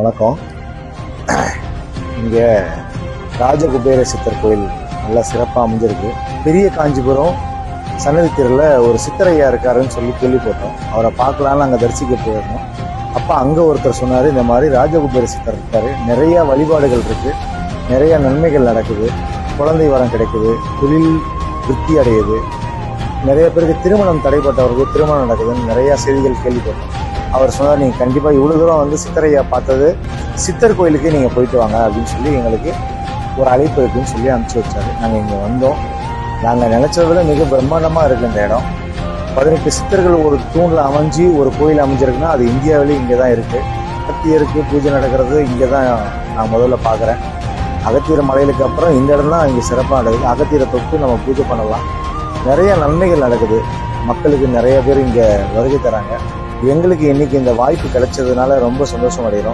வணக்கம். இங்கே ராஜகுபேர சித்தர் கோயில் நல்லா சிறப்பாக அமைஞ்சிருக்கு. பெரிய காஞ்சிபுரம் சன்னதி தெருவில் ஒரு சித்தரையா இருக்காருன்னு சொல்லி கேள்விப்பட்டோம். அவரை பார்க்கலான்னு அங்கே தரிசிக்க போயிருந்தோம். அப்போ அங்கே ஒருத்தர் சொன்னார், இந்த மாதிரி ராஜகுபேர சித்தர் இருக்காரு, நிறைய வழிபாடுகள் இருக்குது, நிறைய நன்மைகள் நடக்குது, குழந்தை வரம் கிடைக்குது, தொழில் விருத்தி அடையுது, நிறைய பேருக்கு திருமணம் தடைப்பட்டவருக்கு திருமணம் நடக்குதுன்னு நிறைய செய்திகள் கேள்விப்பட்டோம். அவர் சொன்னார், நீங்கள் கண்டிப்பாக இவ்வளோ தூரம் வந்து சித்தரையா பார்த்தது, சித்தர் கோயிலுக்கு நீங்கள் போயிட்டு வாங்க அப்படின்னு சொல்லி எங்களுக்கு ஒரு அழைப்பு இருக்குன்னு சொல்லி அனுப்பிச்சி வச்சாரு. நாங்கள் இங்கே வந்தோம். நாங்கள் நினைச்சதை விட மிக பிரம்மாண்டமாக இருக்குது இந்த இடம். 18 சித்தர்கள் ஒரு தூணில் அமைஞ்சு ஒரு கோயில் அமைஞ்சிருக்குன்னா அது இந்தியாவிலேயே இங்கே தான் இருக்குது. அகத்தியருக்கு பூஜை நடக்கிறது இங்கே தான் நான் முதல்ல பார்க்குறேன். அகத்தியர் மலைகளுக்கு அப்புறம் இந்த இடம் தான் இங்கே சிறப்பாக நடக்குது. அகத்தியரை தொட்டு நம்ம பூஜை பண்ணலாம். நிறைய நன்மைகள் நடக்குது. மக்களுக்கு நிறைய பேர் இங்கே வருகை தராங்க. எங்களுக்கு இன்னைக்கு இந்த வாய்ப்பு கிடைச்சதுனால ரொம்ப சந்தோஷம் அடைகிறோம்.